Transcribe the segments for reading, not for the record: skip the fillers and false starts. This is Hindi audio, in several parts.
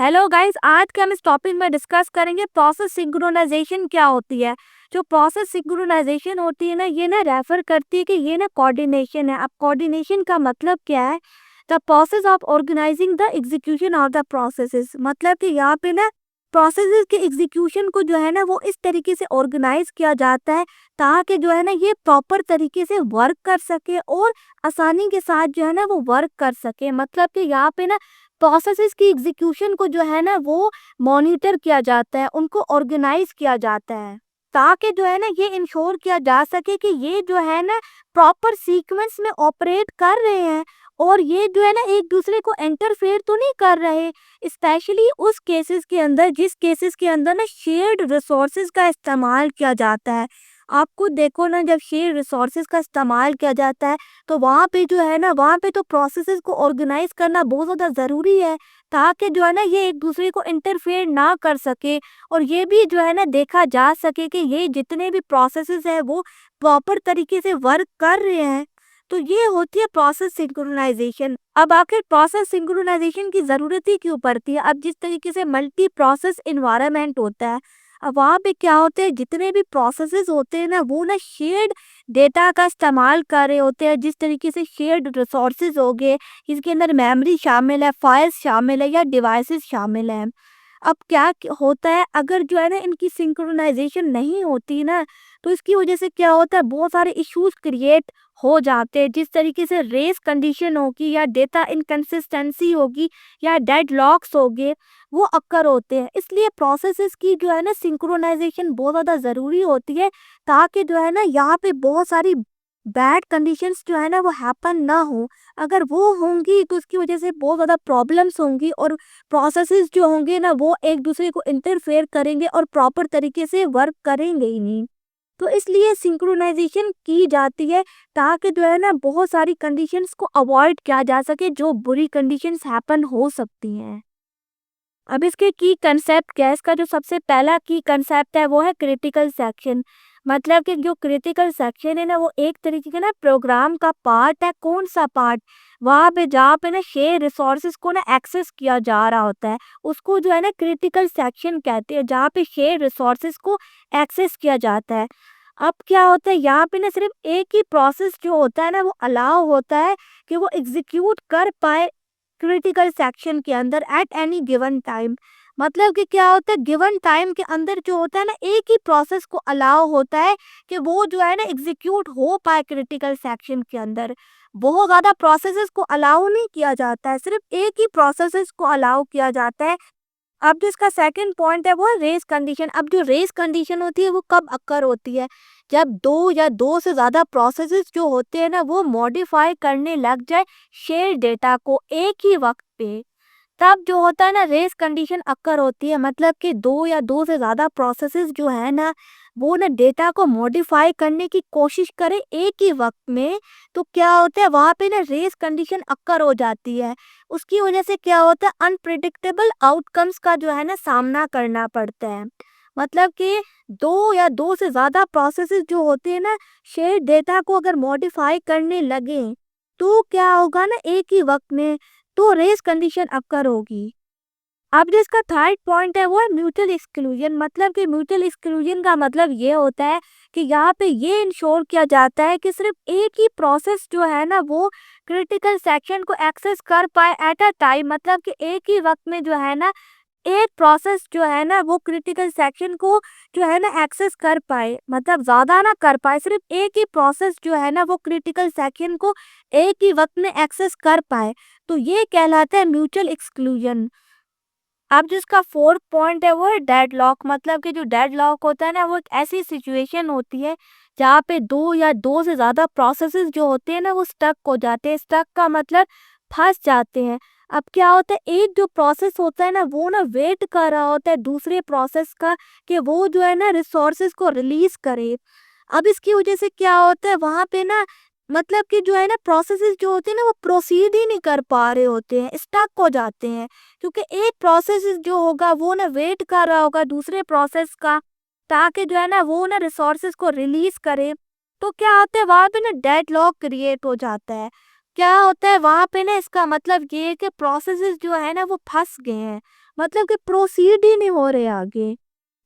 हेलो गाइस, आज के हम इस टॉपिक में डिस्कस करेंगे प्रोसेस सिंक्रोनाइजेशन क्या होती है। जो प्रोसेस सिंक्रोनाइजेशन होती है ना, ये ना रेफर करती है कि ये ना कोऑर्डिनेशन है। अब कोऑर्डिनेशन का मतलब क्या है? The process of organizing the execution of the processes. मतलब कि यहाँ पे ना प्रोसेसेस के एग्जीक्यूशन को जो है ना वो इस तरीके से ऑर्गेनाइज किया जाता है ताकि जो है ना ये प्रॉपर तरीके से वर्क कर सके और आसानी के साथ जो है ना वो वर्क कर सके। मतलब कि यहाँ पे ना प्रोसेसेस की एग्जीक्यूशन को जो है ना वो मॉनिटर किया जाता है, उनको ऑर्गेनाइज किया जाता है ताकि जो है ना ये इंश्योर किया जा सके कि ये जो है ना प्रॉपर सीक्वेंस में ऑपरेट कर रहे हैं और ये जो है ना एक दूसरे को इंटरफेयर तो नहीं कर रहे। स्पेशली उस केसेस के अंदर जिस केसेस के अंदर ना शेयर्ड रिसोर्सेज का इस्तेमाल किया जाता है। आपको देखो ना, जब शेयर रिसोर्सेज का इस्तेमाल किया जाता है तो वहाँ पे जो है ना वहाँ पे तो प्रोसेसेस को ऑर्गेनाइज करना बहुत ज़्यादा ज़रूरी है ताकि जो है ना ये एक दूसरे को इंटरफेयर ना कर सके और ये भी जो है ना देखा जा सके कि ये जितने भी प्रोसेसेस हैं वो प्रॉपर तरीके से वर्क कर रहे हैं। तो ये होती है प्रोसेस सिंक्रोनाइजेशन। अब आखिर प्रोसेस सिंक्रोनाइजेशन की ज़रूरत ही क्यों पड़ती है? अब जिस तरीके से मल्टी प्रोसेस इन्वायरमेंट होता है, अब वहाँ पे क्या होते हैं, जितने भी प्रोसेसेस होते हैं ना वो ना शेयर्ड डेटा का इस्तेमाल कर रहे होते हैं। जिस तरीके से शेयर्ड रिसोर्सेज हो गए, इसके अंदर मेमोरी शामिल है, फाइल्स शामिल है या डिवाइसेस शामिल हैं। अब होता है, अगर जो है ना इनकी सिंक्रोनाइजेशन नहीं होती ना तो इसकी वजह से क्या होता है, बहुत सारे इश्यूज क्रिएट हो जाते हैं। जिस तरीके से रेस कंडीशन होगी या डेटा इनकंसिस्टेंसी होगी या डेडलॉक्स होंगे, वो अक्कर होते हैं। इसलिए प्रोसेसेस की जो है ना सिंक्रोनाइजेशन बहुत ज़्यादा ज़रूरी होती है ताकि जो है ना यहाँ पे बहुत सारी बैड कंडीशंस जो है ना वो हैपन ना हो। अगर वो होंगी तो उसकी वजह से बहुत ज़्यादा प्रॉब्लम्स होंगी और प्रोसेसेस जो होंगे ना वो एक दूसरे को इंटरफेयर करेंगे और प्रॉपर तरीके से वर्क करेंगे ही नहीं। तो इसलिए सिंक्रोनाइजेशन की जाती है ताकि जो है ना बहुत सारी कंडीशंस को अवॉइड किया जा सके जो बुरी कंडीशंस हैपन हो सकती हैं। अब इसके की कंसेप्ट क्या है? इसका जो सबसे पहला की कंसेप्ट है वो है क्रिटिकल सेक्शन। मतलब कि जो क्रिटिकल सेक्शन है ना वो एक तरीके का ना प्रोग्राम का पार्ट है। कौन सा पार्ट? वहाँ पे जहाँ पे ना शेयर रिसोर्सेज को ना एक्सेस किया जा रहा होता है उसको जो है ना क्रिटिकल सेक्शन कहते हैं, जहाँ पे शेयर रिसोर्सेज को एक्सेस किया जाता है। अब क्या होता है, यहाँ पे ना सिर्फ एक ही प्रोसेस जो होता है ना वो अलाउ होता है कि वो एग्जीक्यूट कर पाए क्रिटिकल सेक्शन के अंदर एट एनी गिवन टाइम। मतलब कि क्या होता है, गिवन टाइम के अंदर जो होता है ना एक ही प्रोसेस को अलाउ होता है कि वो जो है ना एग्जीक्यूट हो पाए क्रिटिकल सेक्शन के अंदर। बहुत ज़्यादा प्रोसेसेस को अलाउ नहीं किया जाता है, सिर्फ एक ही प्रोसेसेस को अलाउ किया जाता है। अब जो इसका सेकंड पॉइंट है वो है रेस कंडीशन। अब जो रेस कंडीशन होती है वो कब अक्कर होती है? जब दो या दो से ज़्यादा प्रोसेसेस जो होते हैं ना वो मॉडिफाई करने लग जाए शेयर डेटा को एक ही वक्त पे, तब जो होता है ना रेस कंडीशन अक्कर होती है। मतलब कि दो या दो से ज़्यादा प्रोसेसेस जो है ना वो ना डेटा को मॉडिफाई करने की कोशिश करें एक ही वक्त में, तो क्या होता है वहाँ पे ना रेस कंडीशन अक्कर हो जाती है। उसकी वजह से क्या होता है, अनप्रिडिक्टेबल आउटकम्स का जो है ना सामना करना पड़ता है। मतलब कि दो या दो से ज़्यादा प्रोसेसेस जो होते हैं ना शेयर डेटा को अगर मॉडिफाई करने लगे तो क्या होगा ना एक ही वक्त में, तो रेस कंडीशन अक्कर होगी। अब जो इसका थर्ड पॉइंट है वो है म्यूचुअल एक्सक्लूजन। मतलब कि म्यूचुअल एक्सक्लूजन का मतलब ये होता है कि यहाँ पे ये इंश्योर किया जाता है कि सिर्फ एक ही प्रोसेस जो है ना वो क्रिटिकल सेक्शन को एक्सेस कर पाए एट अ टाइम। मतलब कि एक ही वक्त में जो है ना एक प्रोसेस जो है ना वो क्रिटिकल सेक्शन को जो है ना एक्सेस कर पाए, मतलब ज़्यादा ना कर पाए, सिर्फ एक ही प्रोसेस जो है ना वो क्रिटिकल सेक्शन को एक ही वक्त में एक्सेस कर पाए, तो ये कहलाता है म्यूचुअल एक्सक्लूजन। अब जिसका फोर्थ पॉइंट है वो है डेडलॉक। मतलब कि जो डेडलॉक होता है ना वो एक ऐसी सिचुएशन होती है जहाँ पे दो या दो से ज़्यादा प्रोसेसेस जो होते हैं ना वो स्टक हो जाते हैं। स्टक का मतलब फंस जाते हैं। अब क्या होता है, एक जो प्रोसेस होता है ना वो ना वेट कर रहा होता है दूसरे प्रोसेस का कि वो जो है ना रिसोर्सेज को रिलीज करे। अब इसकी वजह से क्या होता है वहाँ पे ना, मतलब कि जो है ना प्रोसेसेस जो होते हैं ना वो प्रोसीड ही नहीं कर पा रहे होते हैं, स्टक हो जाते हैं। क्योंकि एक प्रोसेस जो होगा वो ना वेट कर रहा होगा दूसरे प्रोसेस का ताकि जो है ना वो ना रिसोर्सेज को रिलीज करे। तो क्या होता है वहाँ पे ना डेडलॉक क्रिएट हो जाता है। क्या होता है वहाँ पे ना, इसका मतलब ये है कि प्रोसेसेस जो है ना वो फंस गए हैं। मतलब कि प्रोसीड ही नहीं हो रहे आगे,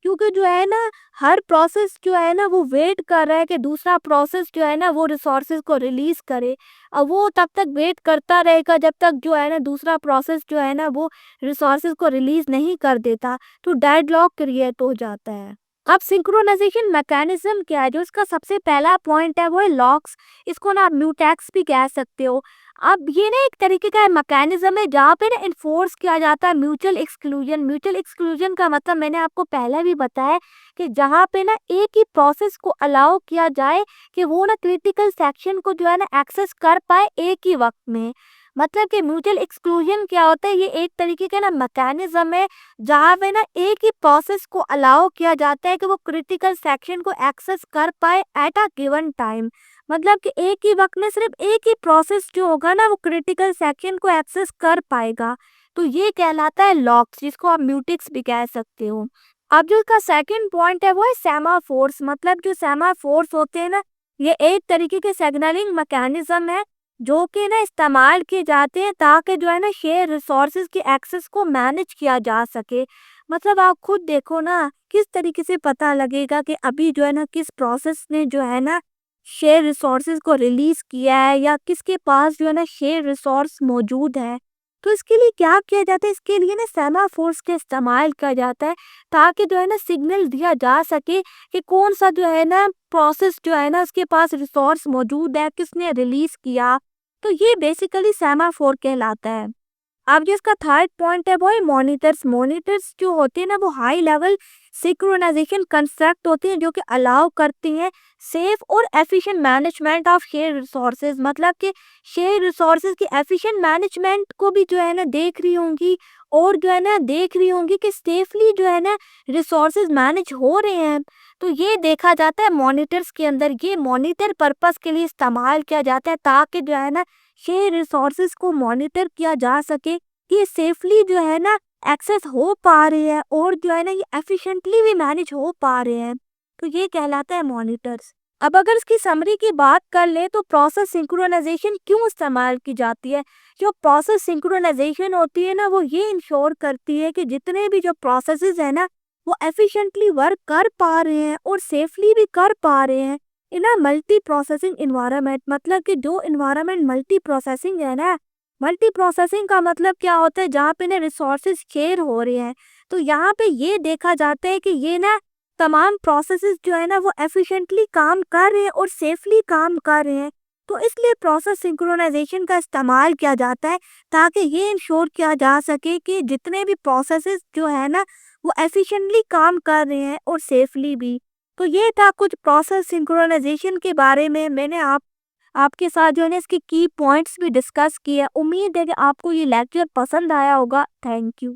क्योंकि जो है ना हर प्रोसेस जो है ना वो वेट कर रहा है कि दूसरा प्रोसेस जो है ना वो रिसोर्सेज को रिलीज करे। अब वो तब तक वेट करता रहेगा जब तक जो है ना दूसरा प्रोसेस जो है ना वो रिसोर्सेज को रिलीज नहीं कर देता, तो डेडलॉक क्रिएट हो जाता है। अब सिंक्रोनाइजेशन मैकेनिज्म क्या है, जो इसका सबसे पहला पॉइंट है वो है लॉक्स। इसको ना आप म्यूटेक्स भी कह सकते हो। अब ये ना एक तरीके का मैकेनिज्म है जहाँ पे ना इन्फोर्स किया जाता है म्यूचुअल एक्सक्लूजन। म्यूचुअल एक्सक्लूजन का मतलब मैंने आपको पहले भी बताया कि जहाँ पे ना एक ही प्रोसेस को अलाउ किया जाए कि वो ना क्रिटिकल सेक्शन को जो है ना एक्सेस कर पाए एक ही वक्त में। मतलब कि म्यूचुअल एक्सक्लूजन क्या होता है, ये एक तरीके का ना मैकेनिज्म है जहाँ पे ना एक ही प्रोसेस को अलाउ किया जाता है कि वो क्रिटिकल सेक्शन को एक्सेस कर पाए एट अ गिवन टाइम। मतलब कि एक ही वक्त में सिर्फ एक ही प्रोसेस जो होगा ना वो क्रिटिकल सेक्शन को एक्सेस कर पाएगा, तो ये कहलाता है लॉक्स, जिसको आप म्यूटिक्स भी कह सकते हो। अब जो इसका सेकंड पॉइंट है वो है सेमाफोर्स। मतलब जो सेमाफोर्स होते हैं ना, ये एक तरीके के सिग्नलिंग मैकेनिज्म है जो कि ना इस्तेमाल किए जाते हैं ताकि जो है ना शेयर रिसोर्सेज के एक्सेस को मैनेज किया जा सके। मतलब आप खुद देखो ना किस तरीके से पता लगेगा कि अभी जो है ना किस प्रोसेस ने जो है ना शेयर रिसोर्सेज को रिलीज किया है या किसके पास जो है ना शेयर रिसोर्स मौजूद है। तो इसके लिए क्या किया जाता है, इसके लिए ना सेमाफोर्स का इस्तेमाल किया जाता है ताकि जो है ना सिग्नल दिया जा सके कि कौन सा जो है ना प्रोसेस जो है ना उसके पास रिसोर्स मौजूद है, किसने रिलीज किया। तो ये बेसिकली सेमाफोर कहलाता है। अब जो इसका थर्ड पॉइंट है वो है मॉनिटर्स। मॉनिटर्स जो होते हैं ना वो हाई लेवल सिंक्रोनाइजेशन कंस्ट्रक्ट होते हैं जो कि अलाउ करती हैं सेफ और efficient management of share resources. मतलब कि शेयर रिसोर्सेज की एफिशिएंट मैनेजमेंट को भी जो है ना देख रही होंगी और जो है ना देख रही होंगी कि सेफली जो है ना रिसोर्सेज मैनेज हो रहे हैं। तो ये देखा जाता है मॉनिटर्स के अंदर। ये मॉनिटर पर्पस के लिए इस्तेमाल किया जाता है ताकि जो है ना शेयर रिसोर्सेज को मॉनिटर किया जा सके कि सेफली जो है ना एक्सेस हो पा रहे हैं और जो है ना ये एफिशिएंटली भी मैनेज हो पा रहे हैं। तो ये कहलाता है मॉनिटर्स। अब अगर इसकी समरी की बात कर ले तो प्रोसेस सिंक्रोनाइजेशन क्यों इस्तेमाल की जाती है। जो प्रोसेस सिंक्रोनाइजेशन होती है ना वो ये इंश्योर करती है कि जितने भी जो प्रोसेसेस है ना वो एफिशिएंटली वर्क कर पा रहे हैं और सेफली भी कर पा रहे हैं इन अ मल्टी प्रोसेसिंग इन्वायरमेंट। मतलब कि जो इन्वायरमेंट मल्टी प्रोसेसिंग है ना, मल्टी प्रोसेसिंग का मतलब क्या होता है, जहाँ पे ना रिसोर्सेज शेयर हो रहे हैं। तो यहाँ पे ये देखा जाता है कि ये ना तमाम प्रोसेसेस जो है ना वो एफिशिएंटली काम कर रहे हैं और सेफली काम कर रहे हैं। तो इसलिए प्रोसेस सिंक्रोनाइजेशन का इस्तेमाल किया जाता है ताकि ये इंश्योर किया जा सके कि जितने भी प्रोसेसेस जो है ना वो एफिशिएंटली काम कर रहे हैं और सेफली भी। तो ये था कुछ प्रोसेस सिंक्रोनाइजेशन के बारे में। मैंने आपके साथ जो है ना इसके की पॉइंट्स भी डिस्कस किए। उम्मीद है कि आपको ये लेक्चर पसंद आया होगा। Thank you.